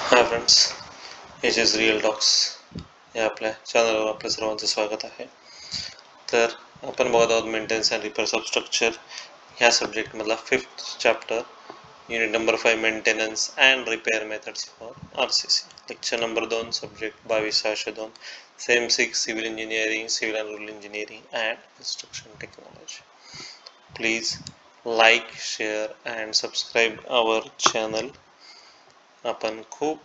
Hi friends, H is real talks या आपल्या चॅनलवर आपल्या सर्वांचं स्वागत आहे. तर आपण बघत आहोत मेंटेनन्स अँड रिपेअर सबस्ट्रक्चर ह्या सब्जेक्टमधला 5th chapter, unit number 5, maintenance and repair methods for RCC, lecture number 2, subject 22/602, sem 6, civil engineering, civil and rural engineering and construction technology. Please like, share and subscribe our channel. आपण खूप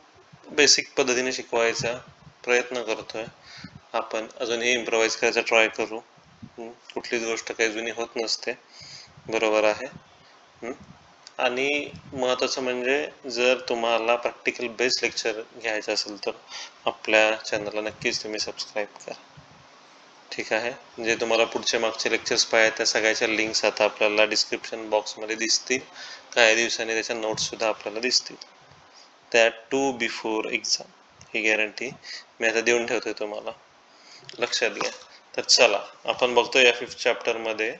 basic पद्धतीने शिकवायचा प्रयत्न करतोय. आपण अजूनही improvise करायचा try करू. कुठलीच गोष्ट काही जुनी होत नसते, बरोबर आहे. आणि महत्त्वाचं म्हणजे जर तुम्हाला प्रॅक्टिकल बेस्ड लेक्चर घ्यायचं असेल तर आपल्या चॅनलला नक्कीच तुम्ही सबस्क्राईब करा. ठीक आहे. जे तुम्हाला पुढचे मागचे लेक्चर्स पाहिजे त्या सगळ्याच्या लिंक्स आता आपल्याला डिस्क्रिप्शन बॉक्समध्ये दिसतील. काही दिवसांनी त्याच्या नोट्ससुद्धा आपल्याला दिसतील. दॅट टू बिफोर एक्झाम, ही गॅरंटी मी आता देऊन ठेवतोय तुम्हाला, लक्षात घ्या. तर चला आपण बघतो या 5th चॅप्टरमध्ये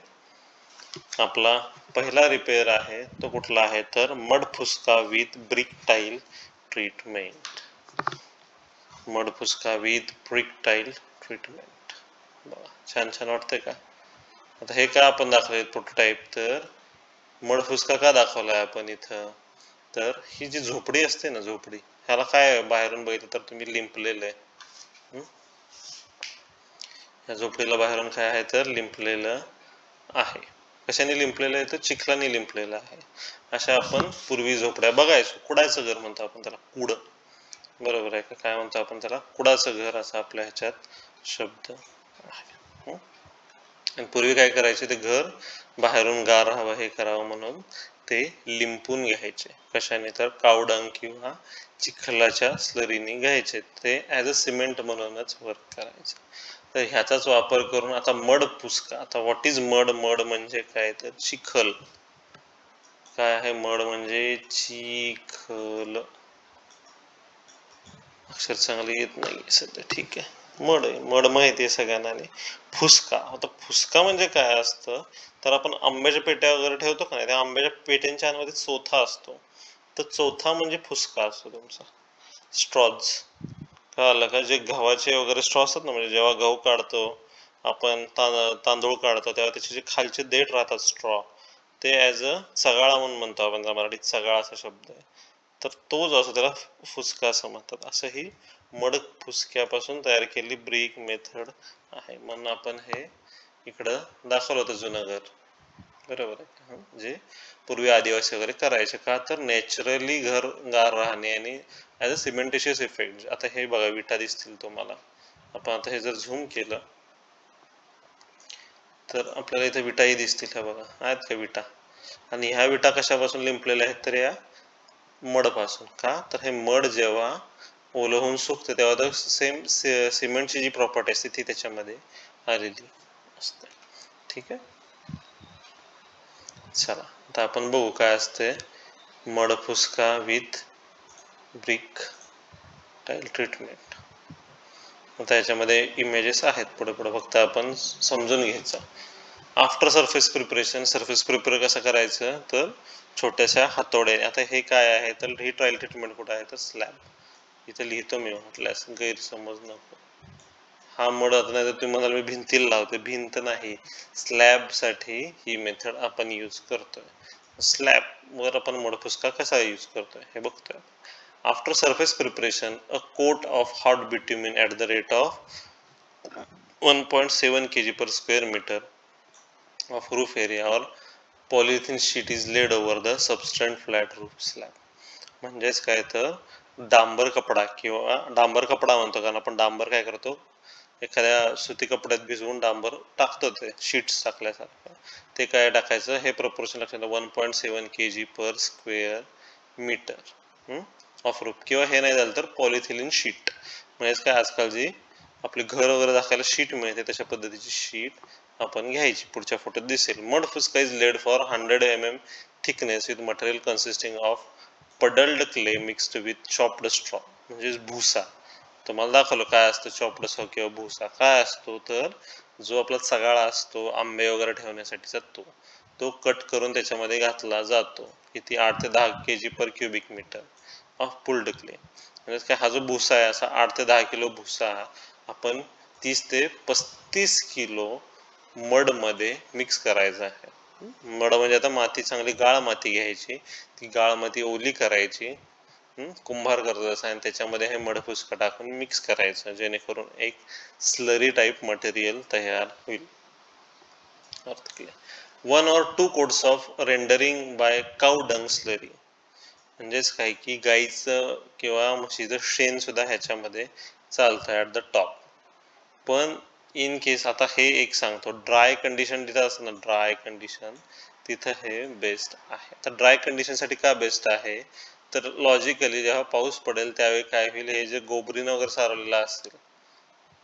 आपला पहिला रिपेअर आहे तो कुठला आहे तर mud फुसका with brick tile treatment. Mud फुसका with brick tile treatment. छान छान वाटतंय का? आता हे का आपण दाखवले प्रोटोटाईप, तर मड फुसका का दाखवलाय आपण इथं, तर ही जी झोपडी असते ना, झोपडी, ह्याला काय बाहेरून बघितलं तर तुम्ही लिंपलेलं आहे. या झोपडीला बाहेरून काय आहे तर लिंपलेलं आहे. कशाने लिंपलेलं आहे तर चिखलाने लिंपलेलं आहे. अशा आपण पूर्वी झोपड्या बघायचो. कुडाचं घर म्हणतो आपण त्याला, कुड, बरोबर आहे का? काय म्हणतो आपण त्याला, कुडाचं घर असा आपल्या ह्याच्यात शब्द आहे. आणि पूर्वी काय करायचे, ते घर बाहेरून गार राहावं, हे करावं म्हणून ते लिंपून घ्यायचे. कशाने तर कावडंग किंवा चिखलाच्या स्लरीने घ्यायचे. ते ॲज अ सिमेंट म्हणूनच वर्क करायचे. तर ह्याचाच वापर करून आता मड फुसका. आता व्हॉट इज मड? मड म्हणजे काय तर चिखल. काय आहे मड म्हणजे? चिखल. अक्षर चांगले येत नाही सध्या, ठीक आहे. मड आहे, मड माहिती आहे सगळ्यांना. आणि फुसका, आता फुसका म्हणजे काय असतं तर आपण आंब्याच्या पेट्या वगैरे ठेवतो का नाही, त्या आंब्याच्या पेट्यांच्या आतमध्ये चोथा असतो, तर चोथा म्हणजे फुसका असतो तुमचा. स्ट्रॉज कळालं का? जे गव्हाचे वगैरे स्ट्रॉ असतात ना, म्हणजे जेव्हा गहू काढतो आपण, तांदूळ काढतो, तेव्हा त्याचे जे खालचे देठ राहतात स्ट्रॉ, ते ॲज अ चगाळा म्हणून म्हणतो आपण, मराठीत चगाळा असा शब्द आहे. तर तो जो असतो त्याला फुसका असं म्हणतात. असं ही मड फुसक्यापासून तयार केलेली ब्रिक मेथड आहे. म्हणून आपण हे इकडं दाखवलं होतं जुनं घर, बरोबर आहे. जे पूर्वी आदिवासी वगैरे करायचे. का तर नॅचरली घर गार राहणे आणि ॲज अ सिमेंटेशियस इफेक्ट. आता हे बघा, विटा दिसतील तुम्हाला. आपण आता हे जर झूम केलं तर आपल्याला इथे विटाही दिसतील. ह्या बघा, आहेत का विटा? आणि ह्या विटा कशापासून लिंपलेल्या आहेत तर या मडपासून. का तर हे मड जेव्हा ओलं होऊन सुकते तेव्हा तर सेम सिमेंटची जी प्रॉपर्टी असते ती त्याच्यामध्ये आलेली असते. ठीक आहे. चला आता आपण बघू काय असते mud फुसका with brick tile treatment. आता याच्यामध्ये इमेजेस आहेत, पुढे पुढे फक्त आपण समजून घ्यायचं. After surface preparation, surface prepare कसं करायचं तर छोट्याशा हातोड्याने. आता हे काय आहे तर ही ट्रायल ट्रीटमेंट कुठं आहे तर स्लॅब. इथं लिहितो मी, म्हटल्यास गैरसमज नको. हा मड आता नाही तर तुम्ही म्हणाल मी भिंतीला लावते, भिंत नाही, स्लॅब साठी ही मेथड आपण यूज करतोय. स्लॅब वर आपण मड फुसका कसा यूज करतोय हे बघतोय. After surface preparation, a coat of hot bitumen at the rate of 1.7 kg per square meter of roof area or polythene sheet is laid over the substandard flat roof slab. म्हणजेच काय तर डांबर कपडा, किंवा डांबर कपडा म्हणतो कारण आपण डांबर काय करतो, एखाद्या सुती कपड्यात भिजवून डांबर टाकतो, ते शीट्स टाकल्यासारखं. ते काय टाकायचं, हे प्रपोर्शन लक्षात, 1.7 kg per square metre of roof. किंवा हे नाही झालं तर पॉलिथिलिन शीट, म्हणजेच काय आजकाल जी आपले घर वगैरे दाखवायला शीट मिळते तशा पद्धतीची शीट आपण घ्यायची. पुढच्या फोटोत दिसेल. Mud phuska is laid for 100 mm thickness with material consisting of puddled clay mixed with chopped straw. म्हणजे भुसा. तुम्हाला दाखवलं काय असतं चॉप्ड स्ट्रॉ किंवा भुसा. काय असतो तर जो आपला चगाळा असतो आंबे वगैरे ठेवण्यासाठीचा तो. तो कट करून त्याच्यामध्ये घातला जातो. किती 8 ते 10 kg per cubic metre of puddled clay. म्हणजे काय हा जो भुसा आहे असा 8 ते 10 किलो भुसा आपण 30 ते 35 किलो मड मध्ये मिक्स करायचा आहे. मड म्हणजे आता माती चांगली गाळ माती घ्यायची, ती गाळ माती ओली करायची, कुंभार करतो तसं, आणि त्याच्यामध्ये हे मड फुसका टाकून मिक्स करायचं जेणेकरून एक स्लरी टाईप मटेरियल तयार होईल. अर्थ clear. 1 or 2 coats of rendering by cow dung slurry. म्हणजेच काय की गाईचं किंवा म्हशीचं शेण सुद्धा ह्याच्यामध्ये चालतं ॲट द टॉप. पण इन केस आता हे एक सांगतो, ड्राय कंडिशन तिथं असतं ना, ड्राय कंडिशन तिथं हे बेस्ट आहे. तर ड्राय कंडिशनसाठी का बेस्ट आहे, तर लॉजिकली जेव्हा पाऊस पडेल त्यावेळी काय होईल, हे जे गोबरीनं वगैरे सारवलेलं असेल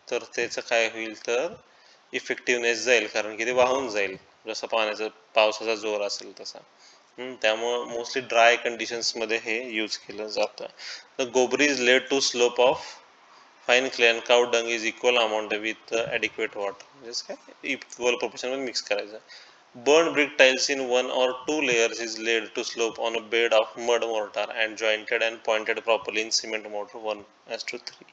तर त्याचं काय होईल, तर इफेक्टिव्हनेस जाईल, कारण की ते वाहून जाईल जसं पावसाचा जोर असेल तसा. त्यामुळं मोस्टली ड्राय कंडिशन्समध्ये हे यूज केलं जातं. द गोबरी is laid to slope of fine clay and cow dung is equal amount with adequate water. म्हणजेच काय इक्वल प्रोपोर्शनमध्ये मिक्स करायचं. Burnt brick tiles in 1 or 2 layers is laid to slope on a bed of mud mortar and jointed and pointed properly in cement mortar 1:3.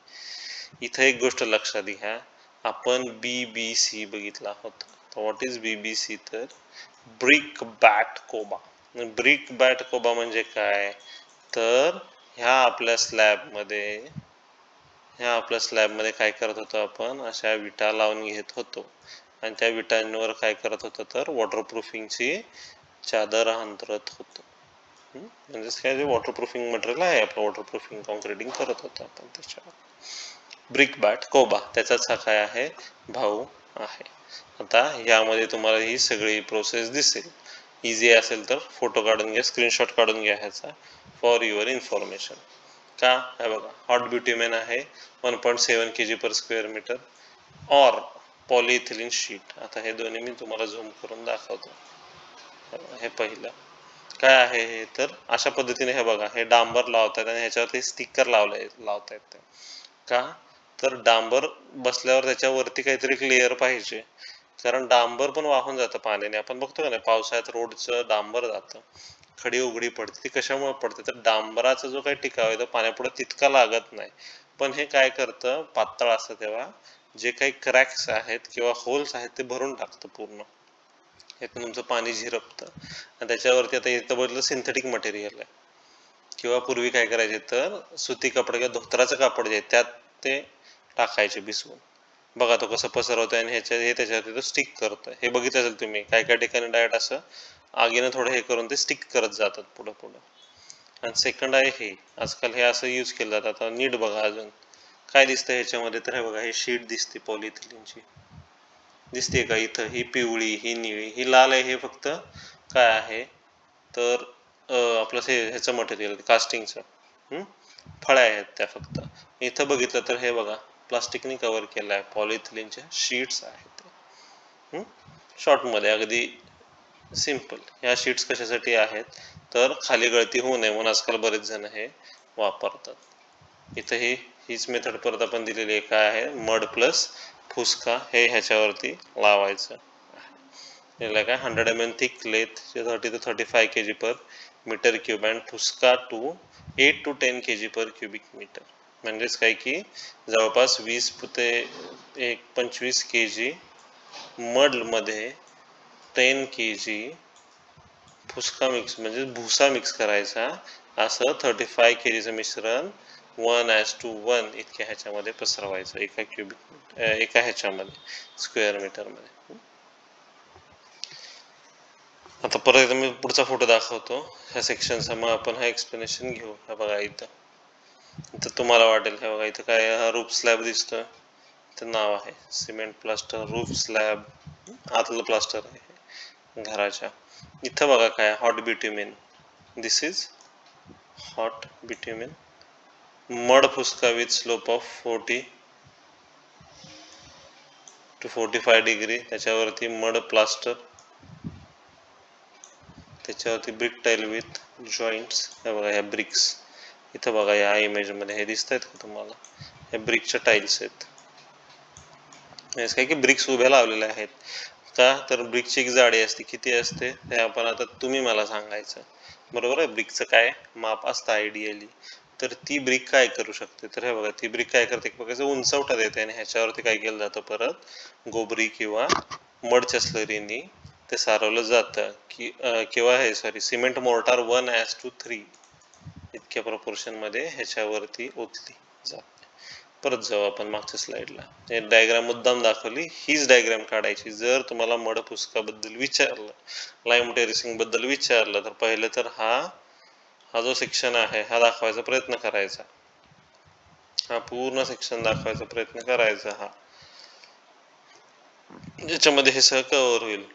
इथं एक गोष्ट लक्षात घ्या, आपण BBC बघितला होता. तर व्हॉट इज BBC, तर ब्रिक बॅट कोबा. ब्रिक बॅट कोबा म्हणजे काय, तर ह्या आपल्या स्लॅबमध्ये काय करत होतो, आपण अशा विटा लावून घेत होतो आणि त्या विटांवर काय करत होतो, तर वॉटरप्रूफिंगची चादर अंतरत होतो. म्हणजेच काय, जे वॉटरप्रूफिंग मटेरियल आहे आपलं, वॉटरप्रूफिंग कॉन्क्रिटिंग करत होतो आपण त्याच्यावर. ब्रिक बॅट कोबा त्याचाच हा काय आहे, भाऊ आहे. आता यामध्ये तुम्हाला ही सगळी प्रोसेस दिसेल. इझी असेल तर फोटो काढून घ्या, स्क्रीनशॉट काढून घ्या ह्याचा फॉर युअर इन्फॉर्मेशन. का, हे बघा, हॉट ब्युटिमेन आहे 1.7 kg पर स्क्वेअर मीटर और पॉलिइथिलीन शीट. आता हे दोन्ही मी तुम्हाला झूम करून दाखवतो. हे पहिलं काय आहे, हे तर अशा पद्धतीने हे बघा, हे डांबर लावतात आणि ह्याच्यावरती स्टिकर लावतायत. का, तर डांबर बसल्यावर त्याच्यावरती काहीतरी एक लेअर पाहिजे, कारण डांबर पण वाहून जातं पाण्याने. आपण बघतो का नाही, पावसाळ्यात रोडचं डांबर जातं, खडी उघडी पडते. ती कशामुळे पडते, तर डांबराचा जो काही टिकाव आहे तो पाण्यापुढे तितका लागत नाही. पण हे काय करतं, पातळ असतं तेव्हा जे काही क्रॅक्स आहेत किंवा होल्स आहेत ते भरून टाकतं पूर्ण. यातून तुमचं पाणी झिरपतं आणि त्याच्यावरती आता इथं बदलं सिंथेटिक मटेरियल आहे. किंवा पूर्वी काय करायचे, तर सुती कपडा किंवा धोतराचं कापड जे त्यात ते टाकायचे भिजवून. बघा तो कसं पसरवतोय आणि हे त्याच्यावरती तो स्टिक करतोय. हे बघितलं असेल तुम्ही, काय काय ठिकाणी डायरेक्ट असं आगीनं थोडं हे करून ते स्टिक करत जातात पुढं. आणि सेकंड आहे हे, आजकाल हे असं यूज केलं जातं. आता नीट बघा, अजून काय दिसतं ह्याच्यामध्ये, तर हे बघा, हे शीट दिसते पॉलिथिलीनची, दिसते का इथं, ही पिवळी, ही निळी, ही लाल आहे. हे फक्त काय आहे, तर आपलं ह्याचं मटेरियल कास्टिंगचं, फळ्या आहेत त्या फक्त. इथं बघितलं तर हे बघा, प्लास्टिकने कव्हर केलं आहे, पॉलिथिलीनच्या शीट्स आहेत. शॉर्टमध्ये अगदी सिम्पल. ह्या शीट्स कशासाठी आहेत, तर खाली गळती होऊ नये म्हणून आजकाल बरेच जण हे वापरतात. इथं हीच मेथड परत आपण दिलेली आहे. काय आहे, मड प्लस फुसका हे ह्याच्यावरती लावायचं. याला काय 100 mm thick laid 30 to 35 kg per metre cube and phuska 8 to 10 kg per cubic metre. म्हणजेच काय की जवळपास 20 ते 25 kg मडमध्ये 10 kg फुसका मिक्स म्हणजे भुसा मिक्स करायचा. असं 35 kg मिश्रण 1:1 इतक्या ह्याच्यामध्ये पसरवायचं, एका ह्याच्यामध्ये स्क्वेअर मीटरमध्ये. आता परत एकदा मी पुढचा फोटो दाखवतो ह्या सेक्शनचा, मग आपण हा एक्सप्लेनेशन घेऊ. हा बघा, इथं तुम्हाला वाटेल, हे बघा इथं काय, हा रूफ स्लॅब दिसतोय, इथं नाव आहे सिमेंट प्लास्टर रूफ स्लॅब, आतलं प्लास्टर आहे घराच्या. इथं बघा काय, hot bitumen. This is hot bitumen mud फुसका with slope of 40 to 45 degree. त्याच्यावरती मड प्लास्टर, त्याच्यावरती ब्रिक टाईल विथ जॉईंट्स. हे बघा ह्या ब्रिक्स, इथं बघा या इमेजमध्ये हे दिसत आहेत का तुम्हाला, हे ब्रिकच्या टाईल्स आहेत. काय की ब्रिक्स उभ्या लावलेल्या आहेत. का तर ब्रिकची एक जाडी असते, किती असते हे आपण आता तुम्ही मला सांगायचं, बरोबर आहे. ब्रिकचं काय माप असतं आयडियली, तर ती ब्रिक काय करू शकते, तर हे बघा ती ब्रिक काय करते, बघायचं उंचवटा देते आणि ह्याच्यावरती काय केलं जातं, परत गोबरी किंवा मडच्या स्लरीनी ते सारवलं जातं की किंवा हे सिमेंट मोर्टार 1:3 इतक्या प्रपोर्शनमध्ये ह्याच्यावरती ओतली जाते. परत जाऊ आपण मागच्या स्लाइडला, हे डायग्राम मुद्दाम दाखवली, हीच डायग्राम काढायची. जर तुम्हाला मडपुसकाबद्दल विचारलं, लाईम टेरेसिंग बद्दल विचारलं, तर पहिलं तर हा जो सेक्शन आहे हा दाखवायचा प्रयत्न करायचा, हा पूर्ण सेक्शन दाखवायचा प्रयत्न करायचा, हा ज्याच्यामध्ये हे सह कव्हर होईल.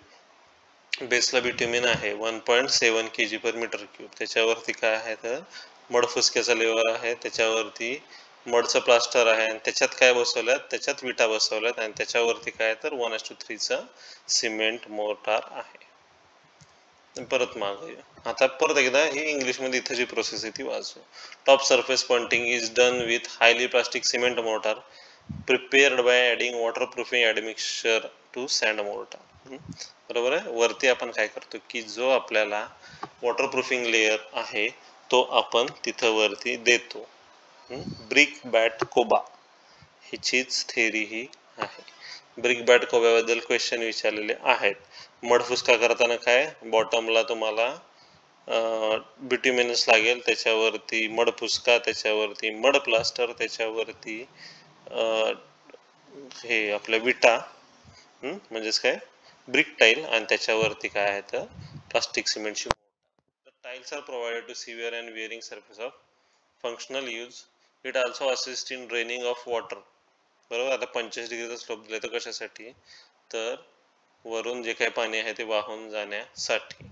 बेसला बिट्युमिन आहे 1.7 kg/m³. त्याच्यावरती काय आहे तर मडफुसक्याचा लेवर आहे, त्याच्यावरती मडचं प्लास्टर आहे आणि त्याच्यात काय बसवल्यात, त्याच्यात विटा बसवल्यात आणि त्याच्यावरती काय तर 1:3 सिमेंट मोर्टार आहे. परत मागे आता परत एकदा ही इंग्लिशमध्ये इथं जी प्रोसेस आहे ती वाचू. Top surface pointing is done with highly plastic cement mortar prepared by adding waterproofing admixture to sand mortar. बरोबर आहे. वरती आपण काय करतो की जो आपल्याला वॉटरप्रूफिंग लेयर आहे तो आपण तिथं वरती देतो. ब्रिक बॅट कोबा ह्याचीच थेरी ही आहे. ब्रिक बॅट कोब्याबद्दल क्वेश्चन विचारलेले आहेत. मडफुसका करताना काय बॉटमला तुम्हाला बिट्युमिनस लागेल, त्याच्यावरती मडफुसका, त्याच्यावरती मड प्लास्टर, त्याच्यावरती हे आपल्या विटा म्हणजेच काय ब्रिक टाईल आणि त्याच्यावरती काय आहे तर प्लास्टिक सिमेंटची. Tiles are provided to severe and wearing surface of functional use. It also assist in draining of water. बरोबर. आता 45 डिग्रीचा स्लोप दिला तर कशासाठी, तर वरून जे काही पाणी आहे ते वाहून जाण्यासाठी.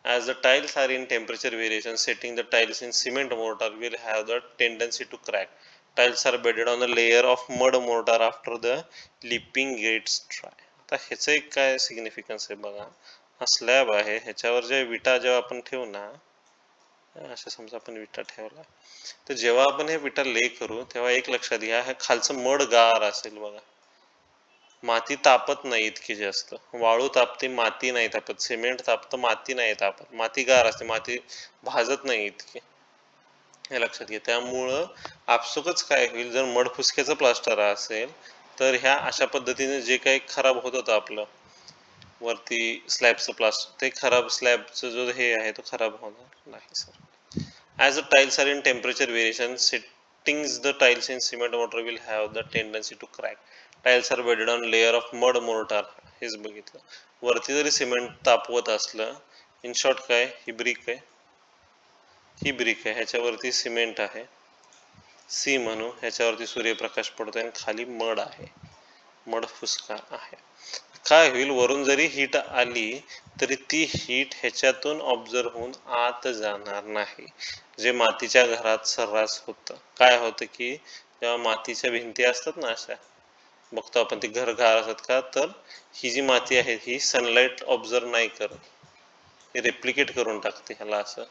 As the tiles are in temperature variation, setting the tiles in cement mortar will have the tendency to crack. Tiles are bedded on a layer of mud mortar after the lipping gets dry. आता ह्याचं एक काय significance आहे बघा. हा slab आहे, ह्याच्यावर जे विटा जेव्हा आपण ठेवू ना, अशा समजा आपण विटा ठेवला, तर जेव्हा आपण हे विटा ले करू तेव्हा एक लक्षात घ्या, हे खालचं मड गार असेल बघा. माती तापत नाही इतकी जास्त, वाळू तापते माती नाही तापत, सिमेंट तापतं माती नाही तापत, माती गार असते, माती भाजत नाही इतकी, हे लक्षात घ्या. त्यामुळं आपसुकच काय होईल, जर मडफुसक्याचं प्लास्टर असेल तर ह्या अशा पद्धतीने जे काही खराब होत होतं आपलं वरती स्लॅबचं प्लास्टर, ते खराब स्लॅबचं जो हे आहे तो खराब होणार नाही sir. As the tiles are in temperature variation, settings the tiles in cement mortar will have the tendency to crack. Tiles are bedded on layer of mud mortar. हेच बघितलं. वरती जरी सिमेंट तापवत असलं, इन शॉर्ट काय ही brick आहे, ही brick आहे, ह्याच्यावरती cement आहे सी म्हणू, ह्याच्यावरती सूर्यप्रकाश पडतोय आणि खाली मड आहे, मड फुसका आहे. काय होईल, वरून जरी हीट आली तरी ती हीट ह्याच्यातून ऑब्झर्व होऊन आत जाणार नाही, जे मातीच्या घरात सर्रास होतं. काय होतं की जेव्हा मातीच्या भिंती असतात ना, अशा बघतो आपण, ती घर गार असतात का, तर ही जी माती आहे ही सनलाईट ऑब्झर्व नाही करत, हे रेप्लिकेट करून टाकते ह्याला असं.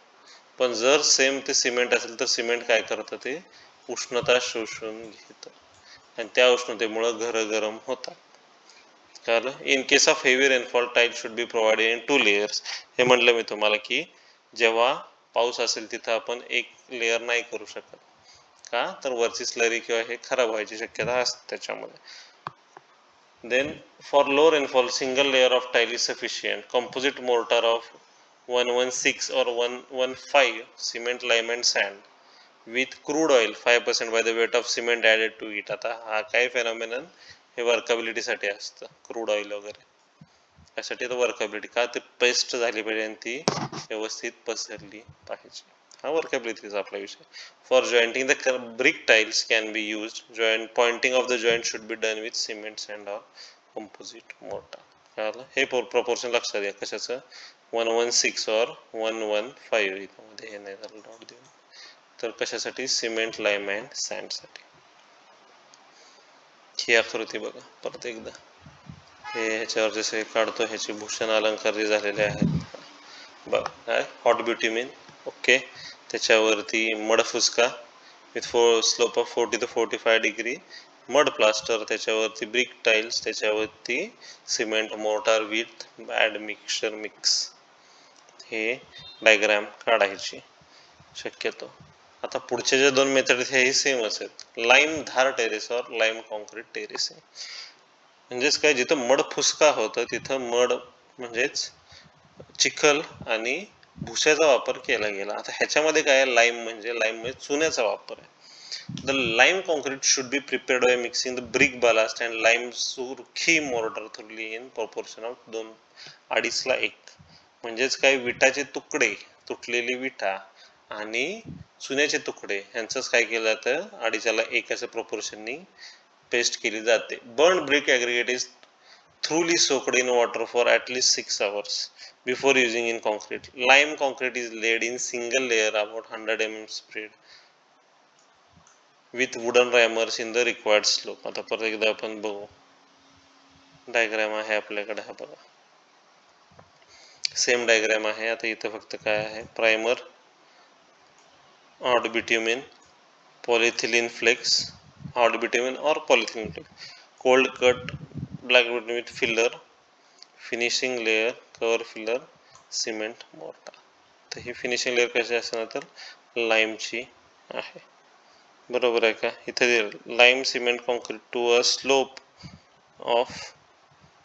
पण जर सेम ते सिमेंट असेल तर सिमेंट काय करतं, ते उष्णता शोषून घेतं आणि त्या उष्णतेमुळं घरं गरम होतात. कारण in case of heavy rainfall tile should be provided in 2 layers. हे म्हटलं मी तुम्हाला की जेव्हा पाऊस असेल तिथं आपण एक लेअर नाही करू शकत, का तर वरची स्लरी किंवा हे खराब व्हायची शक्यता असते त्याच्यामध्ये. Then for low rainfall single layer of tile is sufficient. Composite mortar of 116 or 115 cement, lime and sand with crude oil 5% by the weight of cement added to it. आता हा काय फेनॉमेनन, हे वर्कॅबिलिटीसाठी असतं क्रूड ऑइल वगैरे. यासाठी तर वर्कॅबिलिटी का, ते पेस्ट झाली पाहिजे आणि ती व्यवस्थित पसरली पाहिजे, हा वर्कॅबिलिटीचा आपला विषय. For jointing the brick tiles can be use. Joint pointing of the joint should be done with cement sand or composite mortar. कळलं, हे प्रपोर्शन लक्षात घ्या. कशाचं, 116 or 115 इथं मध्ये हे नाही झालं डॉट देऊन, तर कशासाठी, सिमेंट, लाईम अँड सँडसाठी. ही आकृती बघा परत एकदा, हे ह्याच्यावर जसे काढतो ह्याचे भूषण अलंकार जे झालेले आहेत बघा. काय हॉट बिट्युमिन, ओके, त्याच्यावरती मडफुसका with slope of 40 to 45 degree, mud plaster, त्याच्यावरती ब्रिक टाइल्स, त्याच्यावरती cement mortar with admixture mix. हे डायग्राम काढायची शक्यतो. आता पुढचे जे दोन मेथड आहेत हेही सेमच आहेत. लाईम धार टेरेस और लाईम कॉन्क्रीट टेरेसिंग. म्हणजेच काय, जिथं मड फुसका होतं तिथं मड म्हणजेच चिखल आणि भुस्याचा वापर केला गेला. आता ह्याच्यामध्ये काय आहे, लाईम म्हणजे चुन्याचा वापर आहे. The lime concrete should be prepared by mixing the brick ballast and lime Surkhi mortar thoroughly in proportion of 2:1. म्हणजेच काय, विटाचे तुकडे, तुटलेली विटा आणि चुन्याचे तुकडे यांचंच काय केलं जातं, 2:1 असं प्रोपोर्शननी पेस्ट केली जाते. Burn brick aggregate is thoroughly soaked in water for at least 6 hours before using in concrete. Lime concrete is laid in single layer about 100 mm spread with wooden rammers in the required slope. आता परत एकदा आपण बघू, diagram आहे आपल्याकडे, हा बघा same diagram आहे. आता इथं फक्त काय आहे, primer, hard bitumen, polyethylene flakes, hard bitumen or polyethylene flakes, cold cut black bitumen with filler, finishing layer, cover filler, cement mortar. तर ही फिनिशिंग लेअर कशी असणार, तर लाईमची आहे. बरोबर आहे का. इथं lime cement concrete to a slope of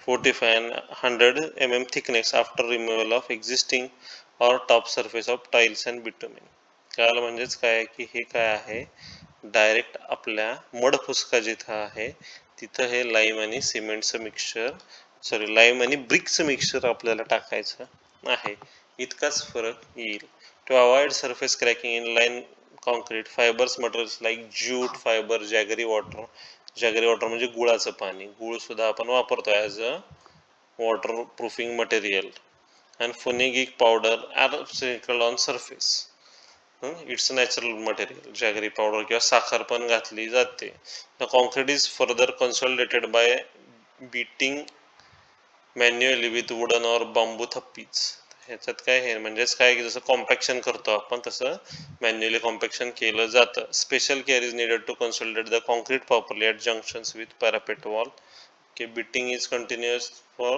45 and 100 mm thickness after removal of existing or top surface of tiles and bitumen. काय म्हणजेच काय की हे काय आहे, डायरेक्ट आपल्या मड फुसका जिथं आहे तिथं हे लाईम आणि सिमेंटचं मिक्सचर, लाईम आणि ब्रिकचं मिक्सचर आपल्याला टाकायचं आहे. इतकाच फरक येईल. To avoid surface cracking in line concrete fibres materials like jute fibre, jaggery water. Jaggery water म्हणजे गुळाचं पाणी, गुळ सुद्धा आपण वापरतो as a waterproofing material. And fenugreek powder are sprinkled on surface. It's natural material. Jaggery powder किंवा साखर पण घातली जाते. The concrete is further consolidated by beating manually with wooden or bamboo थप्पीज. ह्याच्यात काय आहे, म्हणजेच काय की जसं कॉम्पॅक्शन करतो आपण तसं मॅन्युअली कॉम्पॅक्शन केलं जातं. Special care is needed to consolidate the concrete properly at junctions with parapet wall. की beating is continuous for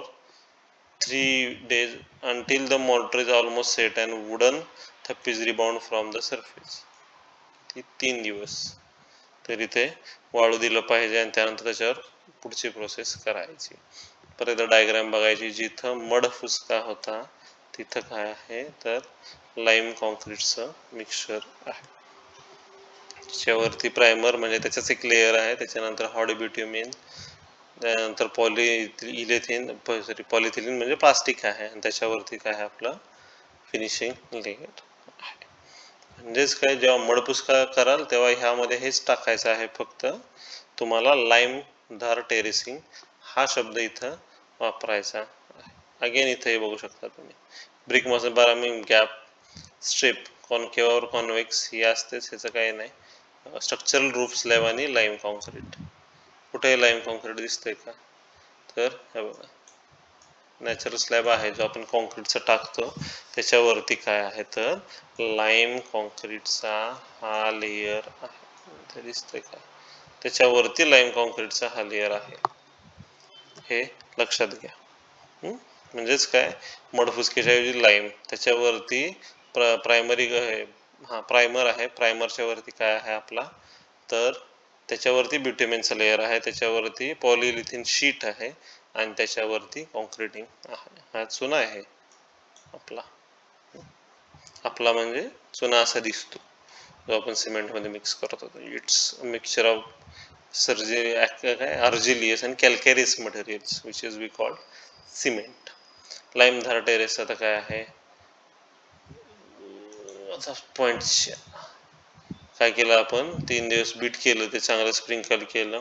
3 days until the mortar is almost set and wooden thappies rebound from the surface. 3 दिवस तर इथे वाळू दिलं पाहिजे आणि त्यानंतर त्याच्यावर पुढची प्रोसेस करायची. परत डायग्राम बघायची, जिथं मड फुसका होता तिथं काय आहे, तर लाईम कॉन्क्रीटचं मिक्सचर आहे. त्याच्यावरती प्रायमर म्हणजे त्याच्याच एक लेअर आहे, त्याच्यानंतर हॉट बिट्युमिन, त्यानंतर पॉलिइथेलिन म्हणजे प्लास्टिक आहे आणि त्याच्यावरती काय आहे आपलं फिनिशिंग लेअर आहे. म्हणजेच काय, जेव्हा मडपुसका कराल तेव्हा ह्यामध्ये हेच टाकायचं आहे, फक्त तुम्हाला लाईम धार टेरेसिंग हा शब्द इथं वापरायचा आहे. अगेन इथं हे बघू शकता तुम्ही, ब्रिक मॉस 12 mm गॅप स्ट्रिप कॉन्केव्ह और कॉन्व्हेक्स ही असतेच, ह्याचं काही नाही. स्ट्रक्चरल रूफ स्लॅब आणि लाईम कॉन्क्रीट. कुठे लाईम कॉन्क्रीट दिसतंय का, तर हे बघा नॅचरल स्लॅब आहे जो आपण कॉन्क्रीटचा टाकतो, त्याच्यावरती काय आहे तर लाईम कॉन्क्रीटचा हा लेयर आहे. दिसतंय का, त्याच्यावरती लाईम कॉन्क्रीटचा हा लेयर आहे, हे लक्षात घ्या. म्हणजेच काय, मडफुसकीच्या ऐवजी लाईम, त्याच्यावरती प्रायमरी प्रायमर आहे, प्रायमरच्या वरती काय आहे आपला, तर त्याच्यावरती ब्युटेमिनचा लेअर आहे, त्याच्यावरती पॉलिलिथिन शीट आहे आणि त्याच्यावरती कॉन्क्रीटिंग आहे. हा चुना आहे आपला म्हणजे चुना असा दिसतो जो आपण सिमेंटमध्ये मिक्स करत होतो. It's mixture of argillaceous and calcareous materials which is we called cement. Lime धार टेरेस आता काय आहे, आता पॉइंट्स काय केलं आपण, 3 दिवस बीट केलं, ते चांगलं स्प्रिंकल केलं.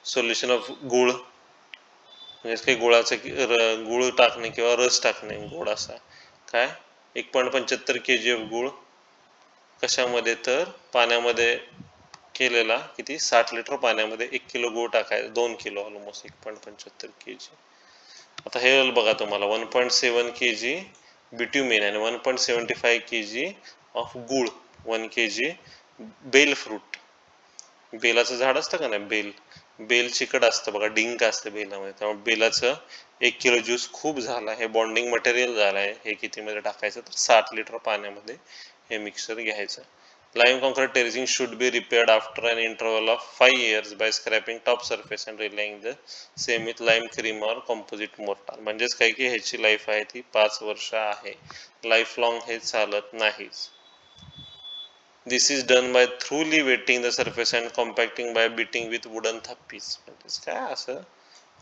सोल्युशन ऑफ गुळ म्हणजे काही गुळाचं गुळ टाकणे किंवा रस टाकणे, गोड असा काय 1.75 kg ऑफ गुळ कशामध्ये, तर पाण्यामध्ये केलेला, किती 60 लिटर पाण्यामध्ये 1 किलो गुळ टाकायचा, 2 किलो ऑलमोस्ट 1.75 kg. आता हे बघा तुम्हाला 1.7 kg बिट्युमिन आणि 1.75 kg ऑफ गुळ, 1 kg बेल फ्रूट बेलाचं झाड असतं का नाही, बेल चिकट असतं बघा, डिंक असतं बेलामध्ये, त्यामुळे बेलाचं 1 किलो ज्यूस खूप झाला, हे बॉन्डिंग मटेरियल झालं आहे. हे कितीमध्ये टाकायचं तर 60 लिटर पाण्यामध्ये हे मिक्सर घ्यायचं. Lime concrete terracing should be repaired after an interval of 5 years by scraping top surface and relaying the same with lime cream or composite mortar. म्हणजेच काय की ह्याची लाईफ आहे ती 5 वर्ष आहे, लाईफ लॉंग हे चालत नाहीच. This is done by thoroughly wetting the surface and compacting by beating with wooden thappies. म्हणजेच काय असं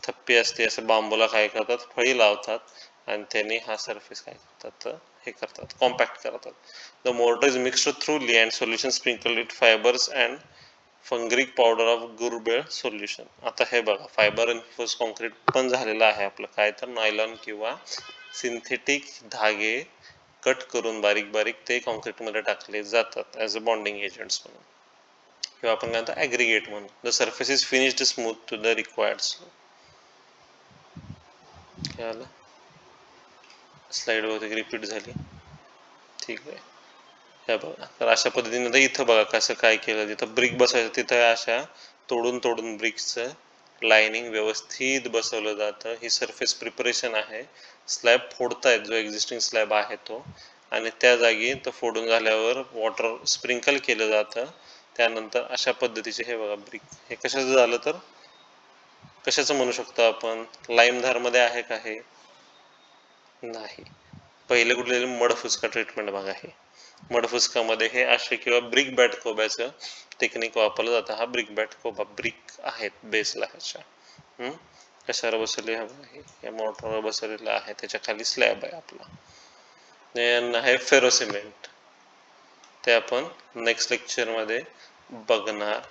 थप्पी असते, असं बांबूला काय करतात, फळी लावतात आणि त्याने हा सरफेस काय करतात, हे करतात, कॉम्पॅक्ट करतात. The mortar is mixed thoroughly and solution sprinkle with fibres and fenugreek powder of गुरबेळ सोल्युशन. आता हे बघा, फायबर एन्फोर्स कॉन्क्रीट पण झालेलं आहे आपलं, काय तर नायलॉन किंवा सिंथेटिक धागे कट करून बारीक बारीक ते कॉन्क्रीटमध्ये टाकले जातात ॲज अ बॉन्डिंग एजंट्स म्हणून, किंवा आपण काय म्हणतो ॲग्रिगेट म्हणून. The surface is finished smooth to the required slope. काय आलं, स्लाइड बहुतेक रिपीट झाली, ठीक आहे. हे बघा, तर अशा पद्धतीने इथं बघा कसं काय केलं, जिथं ब्रिक बसवायचं तिथं अशा तोडून तोडून ब्रिक्सचं लाइनिंग व्यवस्थित बसवलं जातं. ही सरफेस प्रिपरेशन आहे. स्लॅब फोडतायत, जो एक्झिस्टिंग स्लॅब आहे तो, आणि त्या जागी तो फोडून झाल्यावर वॉटर स्प्रिंकल केलं जातं. त्यानंतर अशा पद्धतीचे हे बघा ब्रिक, हे कशाचं झालं तर कशाचं म्हणू शकतो आपण, लाईमधारमध्ये आहे का हे, नाही. पहिले कुठले मडफुसका ट्रीटमेंट बघा, हे मडफुसकामध्ये हे असे किंवा ब्रिक बॅट कोब्याचं टेक्निक वापरलं जातं. हा ब्रिक बॅट कोबा, ब्रिक आहेत बेसला ह्याच्या, कशावर बसवले या मोटरवर बसवलेला आहे, त्याच्या खाली स्लॅब आहे आपला. देन आहे फेरो सिमेंट, ते आपण नेक्स्ट लेक्चरमध्ये बघणार.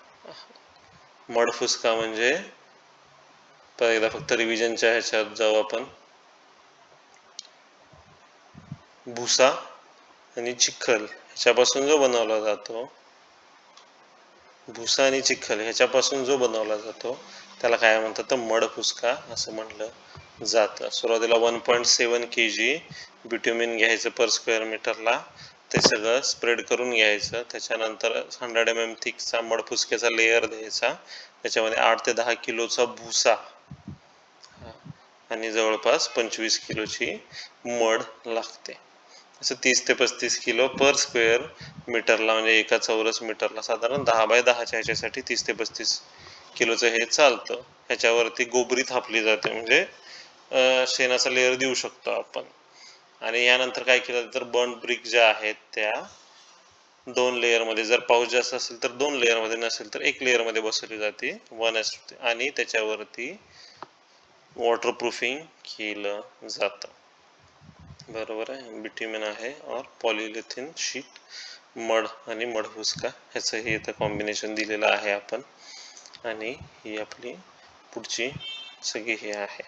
मडफुसका म्हणजे एकदा फक्त रिव्हिजनच्या ह्याच्यात जाऊ आपण. भुसा आणि चिखल ह्याच्यापासून जो बनवला जातो, भुसा आणि चिखल ह्याच्यापासून जो बनवला जातो त्याला काय म्हणतात तर मडफुसका असं म्हणलं जातं. सुरुवातीला 1.7 kg बिट्युमिन घ्यायचं पर स्क्वेअर मीटरला, ते सगळं स्प्रेड करून घ्यायचं. त्याच्यानंतर 100 mm थिकचा मडफुसक्याचा लेअर द्यायचा, त्याच्यामध्ये 8 ते 10 किलोचा भुसा आणि जवळपास 25 किलोची मड लागते. असं 30 ते 35 किलो पर स्क्वेअर मीटरला, म्हणजे एका चौरस मीटरला साधारण 10 बाय 10च्या ह्याच्यासाठी 30 ते 35 किलोचं हे चालतं. ह्याच्यावरती गोबरी थापली जाते, म्हणजे शेणाचा लेअर देऊ शकतो आपण. आणि यानंतर काय केलं तर बर्न ब्रिक ज्या आहेत त्या 2 लेअरमध्ये, जर पाऊस जास्त असेल तर 2 लेअरमध्ये, नसेल तर 1 लेअरमध्ये बसवली जाते 1:, आणि त्याच्यावरती वॉटरप्रूफिंग केलं जातं. बरोबर आहे, बिट्युमिन आहे और पॉलिलिथिन शीट, मड आणि मडफुसका ह्याचं हे इथं कॉम्बिनेशन दिलेलं आहे आपण. आणि ही आपली पुढची सगळी हे आहे.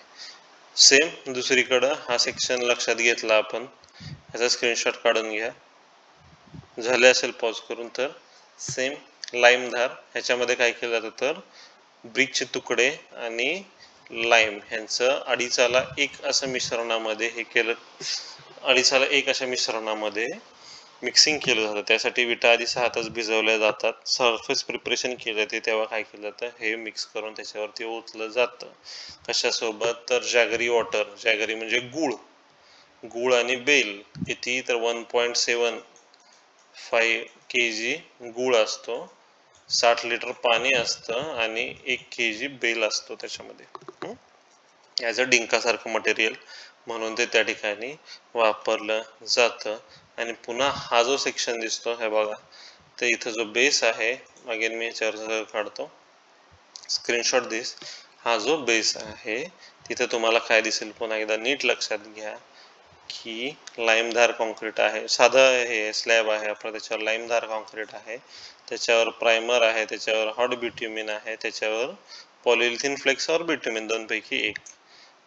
सेम दुसरीकडं हा सेक्शन लक्षात घेतला आपण, ह्याचा स्क्रीनशॉट काढून घ्या, झाले असेल पॉज करून. तर सेम लाईमधार ह्याच्यामध्ये काय केलं जातं तर ब्रिकचे तुकडे आणि लाईम ह्यांचं अडीचाला 1 असं मिश्रणामध्ये हे केलं, अडीचाला 1 अशा मिश्रणामध्ये मिक्सिंग केलं जातं. त्यासाठी विटा आधी 6 तास भिजवल्या जातात. सरफेस प्रिपरेशन केलं जाते तेव्हा काय केलं जातं, हे मिक्स करून त्याच्यावरती ओतलं जातं. कशासोबत तर जॅगरी वॉटर, जॅगरी म्हणजे गुळ आणि बेल, किती तर 1.75 kg गुळ असतो, 60 लिटर पाणी असतं आणि 1 kg बेल असतो त्याच्यामध्ये, ॲज अ डिंकासारखं मटेरियल म्हणून ते त्या ठिकाणी वापरलं जातं. आणि पुन्हा हा जो सेक्शन दिसतो हे बघा, तर इथं जो बेस आहे, अगेन मी ह्याच्यावर काढतो स्क्रीनशॉट दिस, हा जो बेस आहे तिथं तुम्हाला काय दिसेल, पुन्हा एकदा नीट लक्षात घ्या की लाईमधार कॉन्क्रीट आहे, साधं हे स्लॅब आहे आपलं, त्याच्यावर लाईमधार कॉन्क्रीट आहे, त्याच्यावर प्रायमर आहे, त्याच्यावर हॉट बिट्युमिन आहे, त्याच्यावर पॉलिलिथिन फ्लेक्स और बिट्युमिन 2 पैकी 1,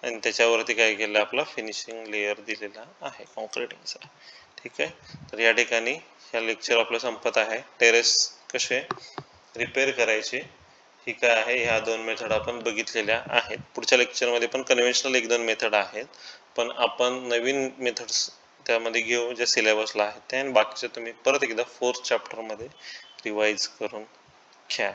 आणि त्याच्यावरती काय केलं आपला फिनिशिंग लेअर दिलेला आहे कॉन्क्रीटिंगचा. ठीक आहे, तर या ठिकाणी ह्या लेक्चर आपलं संपत आहे. टेरेस कसे रिपेअर करायचे ही काय आहे, ह्या 2 मेथड आपण बघितलेल्या आहेत. पुढच्या लेक्चरमध्ये पण कन्व्हेन्शनल 1-2 मेथड आहेत, पण आपण नवीन मेथड्स त्यामध्ये घेऊ ज्या सिलेबसला आहेत त्या, आणि बाकीचे तुम्ही परत एकदा 4th चॅप्टरमध्ये रिवाइज करून घ्या.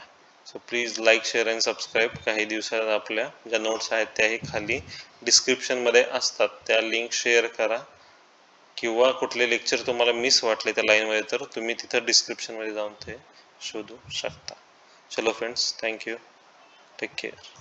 So please like share and subscribe. काही दिवसात आपल्या ज्या नोट्स आहेत त्याही खाली डिस्क्रिप्शनमध्ये असतात, त्या लिंक शेअर करा. किंवा कुठले लेक्चर तुम्हाला मिस वाटले त्या लाईनमध्ये तर तुम्ही तिथं डिस्क्रिप्शनमध्ये जाऊन ते शोधू शकता. चलो फ्रेंड्स, थँक्यू, टेक केअर.